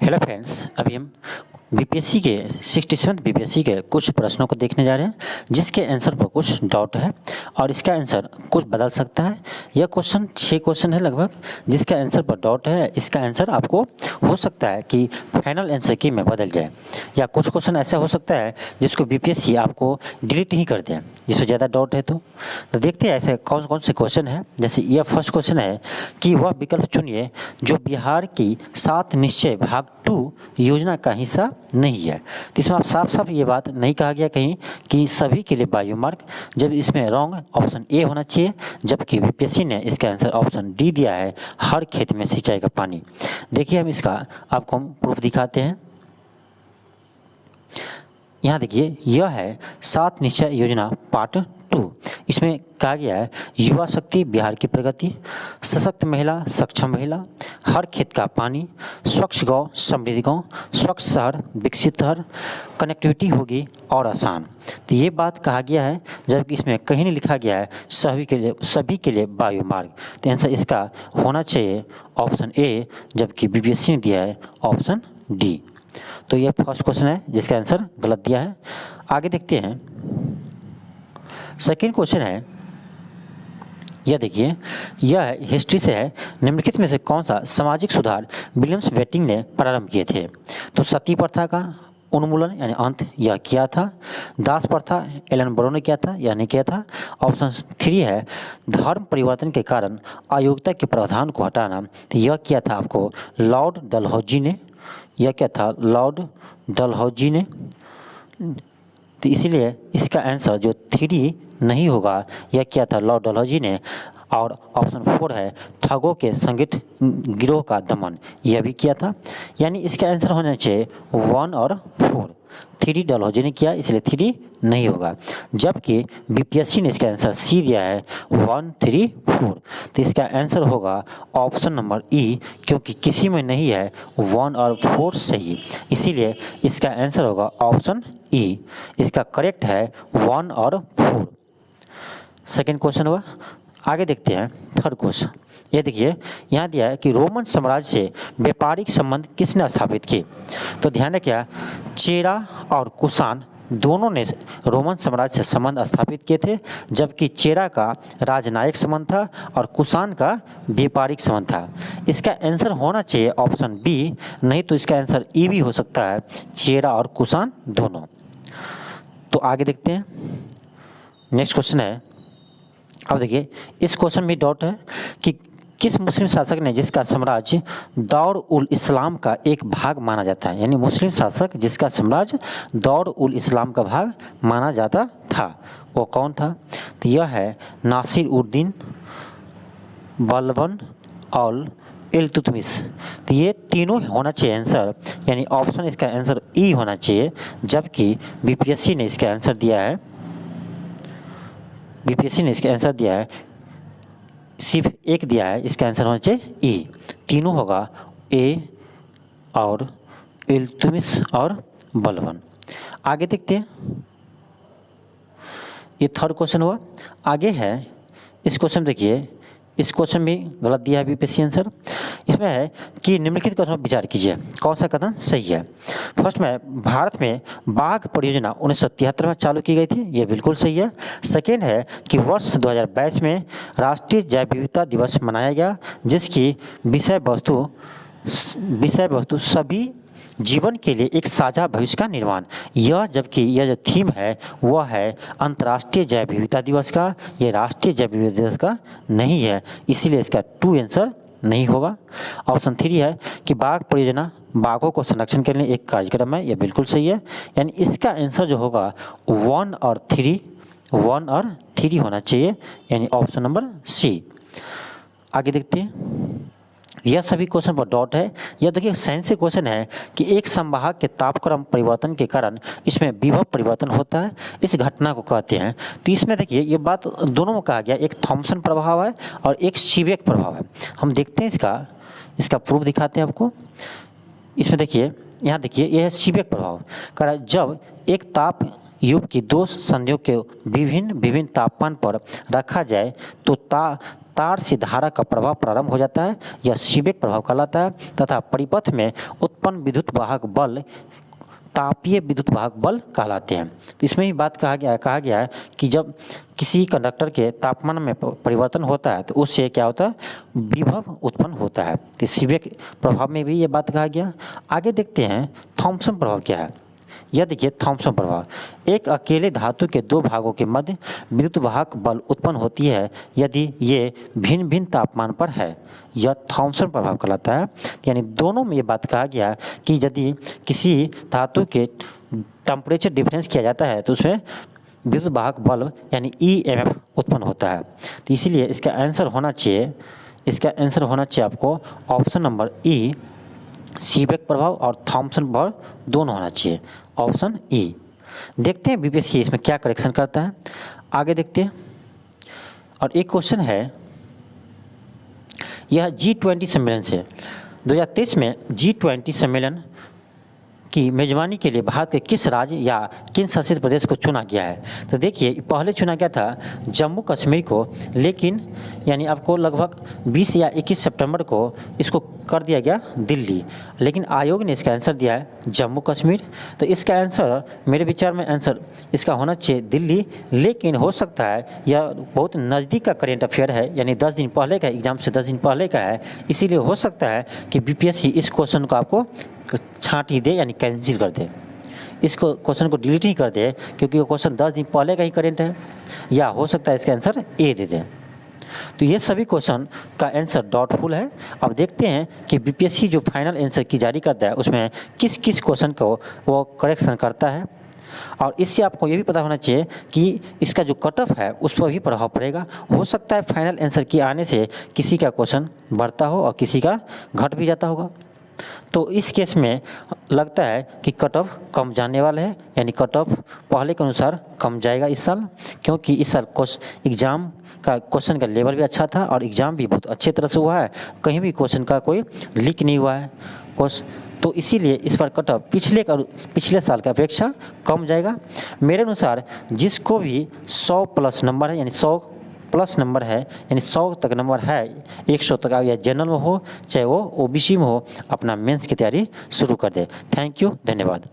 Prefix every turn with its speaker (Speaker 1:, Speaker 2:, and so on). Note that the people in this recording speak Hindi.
Speaker 1: हेलो फ्रेंड्स, अभी हम बीपीएससी के 67 बीपीएससी के कुछ प्रश्नों को देखने जा रहे हैं जिसके आंसर पर कुछ डाउट है और इसका आंसर कुछ बदल सकता है। यह क्वेश्चन 6 क्वेश्चन है लगभग जिसका आंसर पर डाउट है। इसका आंसर आपको हो सकता है कि फाइनल आंसर की में बदल जाए या कुछ क्वेश्चन ऐसा हो सकता है जिसको बीपीएससी आपको डिलीट ही कर दे जिसमें ज़्यादा डाउट है। तो देखते हैं ऐसे कौन कौन से क्वेश्चन है। जैसे यह फर्स्ट क्वेश्चन है कि वह विकल्प चुनिए जो बिहार की 7 निश्चय भाग 2 योजना का हिस्सा नहीं है। तो इसमें आप साफ साफ ये बात नहीं कहा गया कहीं कि सभी के लिए बायो मार्क, जब इसमें रॉन्ग ऑप्शन ए होना चाहिए, जबकि बीपीएससी ने इसका आंसर ऑप्शन डी दिया है, हर खेत में सिंचाई का पानी। देखिए हम इसका आपको हम प्रूफ दिखाते हैं। यहाँ देखिए यह है 7 निश्चय योजना पार्ट 2। इसमें कहा गया है युवा शक्ति बिहार की प्रगति, सशक्त महिला सक्षम महिला, हर खेत का पानी, स्वच्छ गांव समृद्ध गांव, स्वच्छ शहर विकसित शहर, कनेक्टिविटी होगी और आसान। तो ये बात कहा गया है, जबकि इसमें कहीं नहीं लिखा गया है सभी के लिए वायु मार्ग। तो आंसर इसका होना चाहिए ऑप्शन ए, जबकि बीपीएससी ने दिया है ऑप्शन डी। तो यह फर्स्ट क्वेश्चन है जिसका आंसर गलत दिया है। आगे देखते हैं सेकेंड क्वेश्चन है। यह देखिए यह हिस्ट्री से है, निम्नलिखित में से कौन सा सामाजिक सुधार विलियम्स बेंटिक ने प्रारंभ किए थे। तो सती प्रथा का उन्मूलन यानी अंत यह किया था। दास प्रथा एलन ब्रो ने किया था या नहीं किया था। ऑप्शन 3 है धर्म परिवर्तन के कारण अयोग्यता के प्रावधान को हटाना। तो यह किया था आपको लॉर्ड डलहौजी ने। यह क्या था लॉर्ड डलहौजी ने। तो इसीलिए इसका आंसर जो 3 नहीं होगा, यह क्या था लॉर्ड डलहौजी ने। और ऑप्शन 4 है ठगों के संगठित गिरोह का दमन, यह भी किया था। यानी इसका आंसर होना चाहिए 1 और 4। 3 डलहौजी ने किया इसलिए 3 नहीं होगा, जबकि बीपीएससी ने इसका आंसर सी दिया है 1, 3, 4। तो इसका आंसर होगा ऑप्शन नंबर ई, क्योंकि किसी में नहीं है 1 और 4 सही, इसीलिए इसका आंसर होगा ऑप्शन ई। इसका करेक्ट है 1 और 4। सेकेंड क्वेश्चन हुआ। आगे देखते हैं थर्ड क्वेश्चन। ये देखिए यहाँ दिया है कि रोमन साम्राज्य से व्यापारिक संबंध किसने स्थापित किए। तो ध्यान रखिए चेरा और कुषाण दोनों ने रोमन साम्राज्य से संबंध स्थापित किए थे, जबकि चेरा का राजनयिक संबंध था और कुषाण का व्यापारिक संबंध था। इसका आंसर होना चाहिए ऑप्शन बी, नहीं तो इसका आंसर ई भी हो सकता है, चेरा और कुषाण दोनों। तो आगे देखते हैं नेक्स्ट क्वेश्चन है। अब देखिए इस क्वेश्चन में डाउट है कि किस मुस्लिम शासक ने जिसका साम्राज्य दौर उल इस्लाम का एक भाग माना जाता है, यानी मुस्लिम शासक जिसका साम्राज्य दौर उल इस्लाम का भाग माना जाता था, वो कौन था। तो यह है नासिर उद्दीन, बलबन और इल्तुतमिश। तो ये तीनों होना चाहिए आंसर, यानी ऑप्शन इसका आंसर ई होना चाहिए, जबकि बीपीएससी ने इसका आंसर दिया है सिर्फ एक दिया है, इसका आंसर होना चाहिए ई। तीनों होगा ए और इल्तुतमिश और बलबन। आगे देखते हैं ये थर्ड क्वेश्चन हुआ। आगे है इस क्वेश्चन देखिए, इस क्वेश्चन में गलत दिया है बीपीएससी आंसर। इसमें है कि निम्नलिखित कथन पर विचार कीजिए कौन सा कथन सही है। फर्स्ट में भारत में बाघ परियोजना 1973 में चालू की गई थी, यह बिल्कुल सही है। सेकेंड है कि वर्ष 2022 में राष्ट्रीय जैव विविधता दिवस मनाया गया, जिसकी विषय वस्तु सभी जीवन के लिए एक साझा भविष्य का निर्माण। जबकि यह जो थीम है वह है अंतर्राष्ट्रीय जैव विविधता दिवस का, यह राष्ट्रीय जैव विविधता दिवस का नहीं है, इसीलिए इसका 2 आंसर नहीं होगा। ऑप्शन 3 है कि बाघ परियोजना बाघों को संरक्षण के लिए एक कार्यक्रम है, यह बिल्कुल सही है। यानी इसका आंसर जो होगा 1 और 3 होना चाहिए, यानी ऑप्शन नंबर सी। आगे देखते हैं यह सभी क्वेश्चन पर डॉट है। यह देखिए साइंस से क्वेश्चन है कि एक संवाहक के तापक्रम परिवर्तन के कारण इसमें विभव परिवर्तन होता है, इस घटना को कहते हैं। तो इसमें देखिए ये बात दोनों में कहा गया, एक थॉमसन प्रभाव है और एक सीबेक प्रभाव है। हम देखते हैं इसका प्रूफ दिखाते हैं आपको। इसमें देखिए यहाँ देखिए यह है सीबेक प्रभाव का, जब एक ताप युग की 2 संधियों के विभिन्न तापमान पर रखा जाए तो तार से धारा का प्रवाह प्रारंभ हो जाता है, यह सीबेक प्रभाव कहलाता है तथा परिपथ में उत्पन्न विद्युत वाहक बल तापीय विद्युत वाहक बल कहलाते हैं। तो इसमें भी बात कहा गया है कि जब किसी कंडक्टर के तापमान में परिवर्तन होता है तो उससे क्या होता है, विभव उत्पन्न होता है। तो सीबेक प्रभाव में भी ये बात कहा गया। आगे देखते हैं थॉम्सन प्रभाव क्या है। यह देखिए थॉम्सन प्रभाव, एक अकेले धातु के दो भागों के मध्य विद्युत वाहक बल उत्पन्न होती है यदि ये भिन्न भिन्न तापमान पर है, यह थॉम्सन प्रभाव कहलाता है। यानी दोनों में ये बात कहा गया कि यदि किसी धातु के टेम्परेचर डिफरेंस किया जाता है तो उसमें विद्युत वाहक बल यानी EMF उत्पन्न होता है। तो इसीलिए इसका आंसर होना चाहिए आपको ऑप्शन नंबर E, सीबेक प्रभाव और थॉम्सन प्रभाव दोनों होना चाहिए, ऑप्शन E। देखते हैं बीपीएससी इसमें क्या करेक्शन करता है, आगे देखते हैं। और एक क्वेश्चन है, यह G20 सम्मेलन से 2023 में G20 सम्मेलन की मेजबानी के लिए भारत के किस राज्य या किन शासित प्रदेश को चुना गया है। तो देखिए पहले चुना गया था जम्मू कश्मीर को, लेकिन यानी आपको लगभग 20 या 21 सितंबर को इसको कर दिया गया दिल्ली, लेकिन आयोग ने इसका आंसर दिया है जम्मू कश्मीर। तो इसका आंसर मेरे विचार में आंसर इसका होना चाहिए दिल्ली, लेकिन हो सकता है यह बहुत नज़दीक का करेंट अफेयर है, यानी 10 दिन पहले का एग्जाम से 10 दिन पहले का है, इसीलिए हो सकता है कि बीपीएससी इस क्वेश्चन को आपको छांट ही दे, यानी कैंसिल कर दे, इसको क्वेश्चन को डिलीट ही कर दे, क्योंकि वो क्वेश्चन 10 दिन पहले का ही करेंट है, या हो सकता है इसका आंसर ए दे दे। तो ये सभी क्वेश्चन का आंसर डाउटफुल है। अब देखते हैं कि बीपीएससी जो फाइनल आंसर की जारी करता है उसमें किस किस क्वेश्चन को वो करेक्शन करता है। और इससे आपको ये भी पता होना चाहिए कि इसका जो कट ऑफ है उस पर भी प्रभाव पड़ेगा। हो सकता है फाइनल आंसर के आने से किसी का क्वेश्चन बढ़ता हो और किसी का घट भी जाता होगा। तो इस केस में लगता है कि कट ऑफ कम जाने वाला है, यानी कट ऑफ पहले के अनुसार कम जाएगा इस साल, क्योंकि इस साल एग्ज़ाम का क्वेश्चन का लेवल भी अच्छा था और एग्ज़ाम भी बहुत अच्छे तरह से हुआ है, कहीं भी क्वेश्चन का कोई लीक नहीं हुआ है तो इसीलिए इस बार कट ऑफ पिछले साल की अपेक्षा कम जाएगा। मेरे अनुसार जिसको भी 100 प्लस नंबर है, यानी 100 प्लस नंबर है, यानी 100 तक नंबर है, 100 तक या जनरल में हो चाहे वो ओबीसी में हो, अपना मेंस की तैयारी शुरू कर दे। थैंक यू, धन्यवाद।